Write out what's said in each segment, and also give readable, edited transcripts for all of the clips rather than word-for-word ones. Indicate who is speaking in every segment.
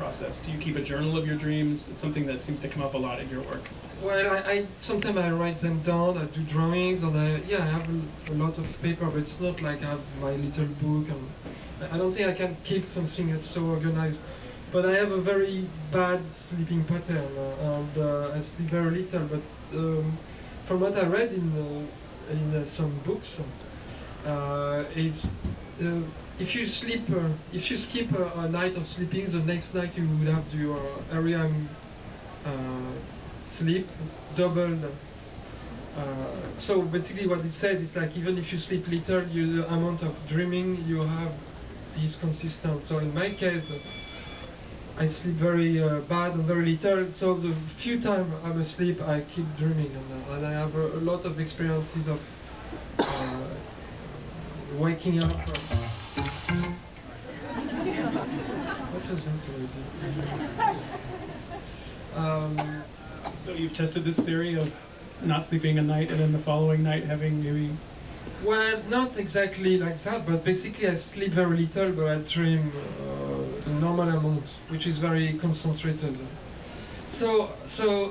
Speaker 1: process? Do you keep a journal of your dreams? It's something that seems to come up a lot in your work.
Speaker 2: Well, I sometimes I write them down. I do drawings, and I have a lot of paper, but it's not like I have my little book. And I don't think I can keep something that's so organized. But I have a very bad sleeping pattern, and I sleep very little. But from what I read in some books, is if you sleep, if you skip a night of sleeping, the next night you will have your REM sleep doubled. So basically, what it says is like even if you sleep little, the amount of dreaming you have is consistent. So in my case, I sleep very bad and very little. So the few times I'm asleep, I keep dreaming, and I have a lot of experiences of waking up. What was that already?
Speaker 1: So you've tested this theory of not sleeping a night and then the following night having maybe...
Speaker 2: Well, not exactly like that, but basically I sleep very little, but I dream the normal amount, which is very concentrated. So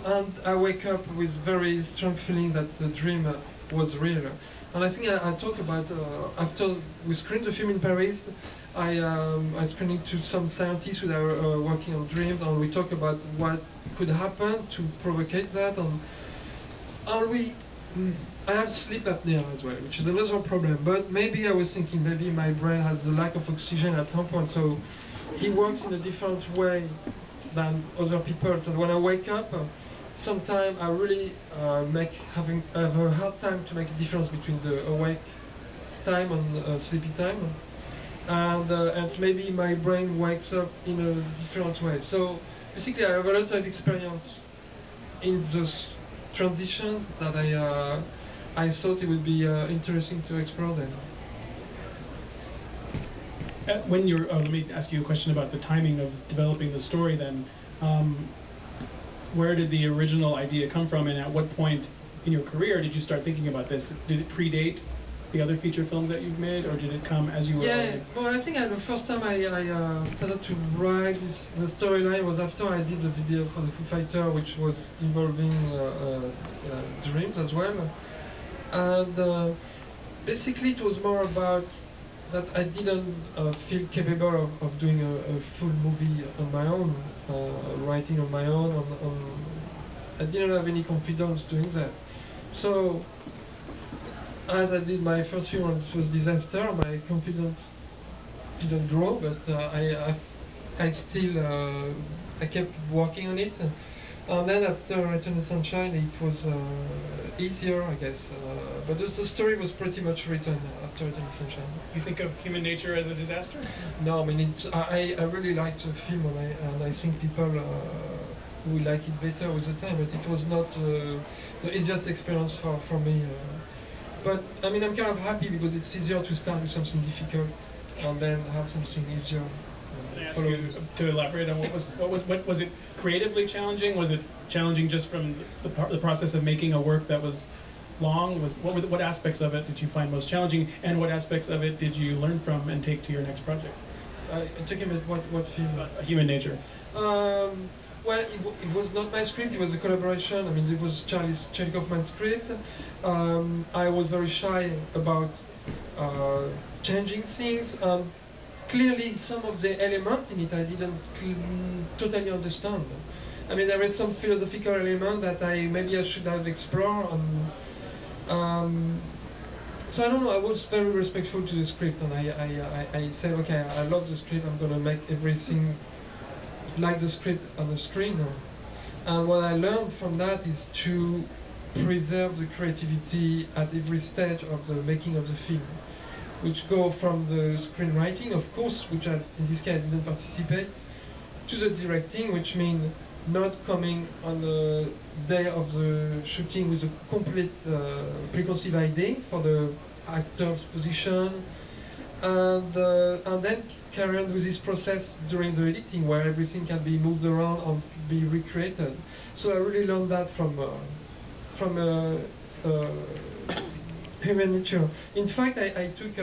Speaker 2: and I wake up with very strong feeling that the dream was real. And I think I talk about, after we screened the film in Paris, I screened it to some scientists who are working on dreams, and we talk about what could happen to provocate that. And I have sleep apnea as well, which is another problem. But maybe I was thinking maybe my brain has a lack of oxygen at some point, so it works in a different way than other people. So when I wake up, sometimes I really have a hard time to make a difference between the awake time and sleepy time, and maybe my brain wakes up in a different way. So basically, I have a lot of experience in this transition that I thought it would be interesting to explore them.
Speaker 1: When you're, let me ask you a question about the timing of developing the story. Then, where did the original idea come from, and at what point in your career did you start thinking about this? Did it predate the other feature films that you've made, or did it come as you were?
Speaker 2: Yeah, well, I think the first time I started to write the storyline was after I did the video for the Foo Fighter, which was involving dreams as well. And basically it was more about that I didn't feel capable of doing a full movie on my own, writing on my own. I didn't have any confidence doing that. So as I did my first film, which was Disaster, my confidence didn't grow, but I still kept working on it. And then after Return to Sunshine, it was easier, I guess. But the story was pretty much written after Return to Sunshine.
Speaker 1: You think of Human Nature as a disaster?
Speaker 2: No, I mean, I really liked the film, and I think people will like it better with the time, but it was not the easiest experience for me. But I mean, I'm kind of happy because it's easier to start with something difficult and then have something easier.
Speaker 1: Can I ask you to elaborate on what was it creatively challenging? Was it challenging just from the process of making a work that was long? What aspects of it did you find most challenging, and what aspects of it did you learn from and take to your next project?
Speaker 2: Talking about what film?
Speaker 1: Human Nature.
Speaker 2: Well, it was not my script, it was a collaboration. I mean, it was Charlie Kaufman's script. I was very shy about changing things. Clearly, some of the elements in it I didn't totally understand. I mean, there is some philosophical element that maybe I should have explored. So I don't know, I was very respectful to the script, and I said, okay, I love the script, I'm going to make everything like the script on the screen. And what I learned from that is to preserve the creativity at every stage of the making of the film, which go from the screenwriting, of course, which in this case I didn't participate, to the directing, which means not coming on the day of the shooting with a complete preconceived idea for the actor's position, and then carry on with this process during the editing, where everything can be moved around and be recreated. So I really learned that from Human Nature. In fact, I took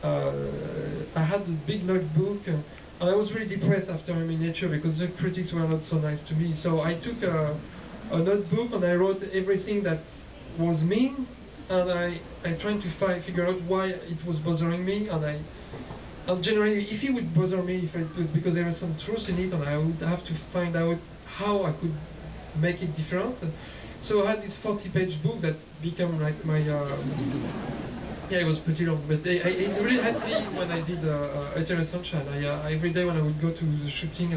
Speaker 2: I had a big notebook And I was really depressed after Miniature because the critics were not so nice to me. So I took a notebook and I wrote everything that was mean, and I tried to figure out why it was bothering me, and generally, if it would bother me, if it was because there was some truth in it, and I would have to find out how I could make it different. So I had this 40-page book that became like my... yeah, it was pretty long, but it really helped me when I did Eternal Sunshine. Every day when I would go to the shooting,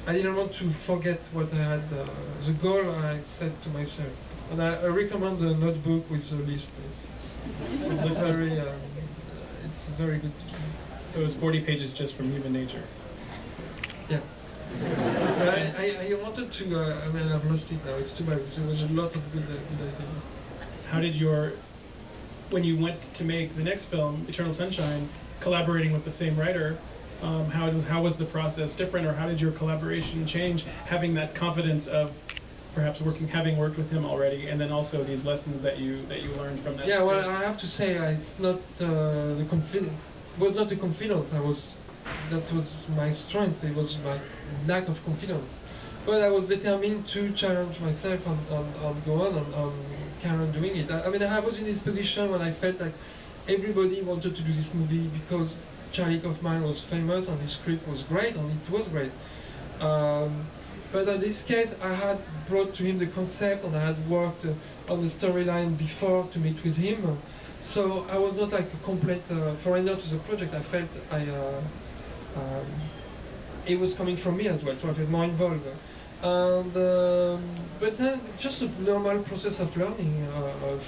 Speaker 2: I didn't want to forget what I had, the goal I set to myself. And I recommend the notebook with the list. It's very good.
Speaker 1: So it was 40 pages just from human nature.
Speaker 2: Yeah. I wanted to, I've lost it now, it's too bad, there was a lot of good ideas.
Speaker 1: How did when you went to make the next film, Eternal Sunshine, collaborating with the same writer, how was the process different, or how did your collaboration change, having that confidence of perhaps having worked with him already, and then also these lessons that you learned from that?
Speaker 2: Yeah, well, I have to say, it's not the confidence. It was not the confidence. That was my strength. It was my lack of confidence. But I was determined to challenge myself and go on and carry on doing it. I was in this position when I felt like everybody wanted to do this movie because Charlie Kaufman was famous and his script was great, and it was great. But in this case, I had brought to him the concept, and I had worked on the storyline before to meet with him. So I was not like a complete foreigner to the project. I felt it was coming from me as well, so I felt more involved. And but then just a normal process of learning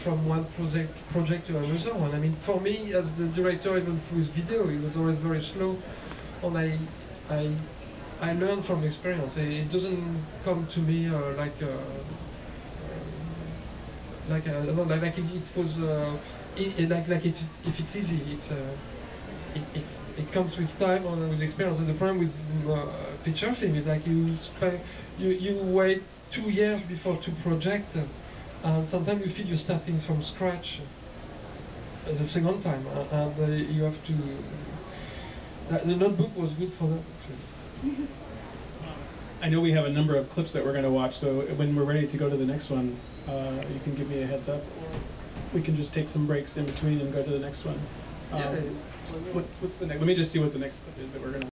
Speaker 2: from one project to another one. I mean, for me as the director, even through his video, it was always very slow, and I learned from experience. It doesn't come to me like I don't know, like it was if it's easy. It comes with time and with experience. And the problem with feature film is like you wait 2 years before to project, and sometimes you feel you're starting from scratch the second time, and you have to. The notebook was good for that. Actually.
Speaker 1: I know we have a number of clips that we're going to watch, so when we're ready to go to the next one, you can give me a heads up, or we can just take some breaks in between and go to the next one. What's the next? Let me just see what the next clip is that we're going to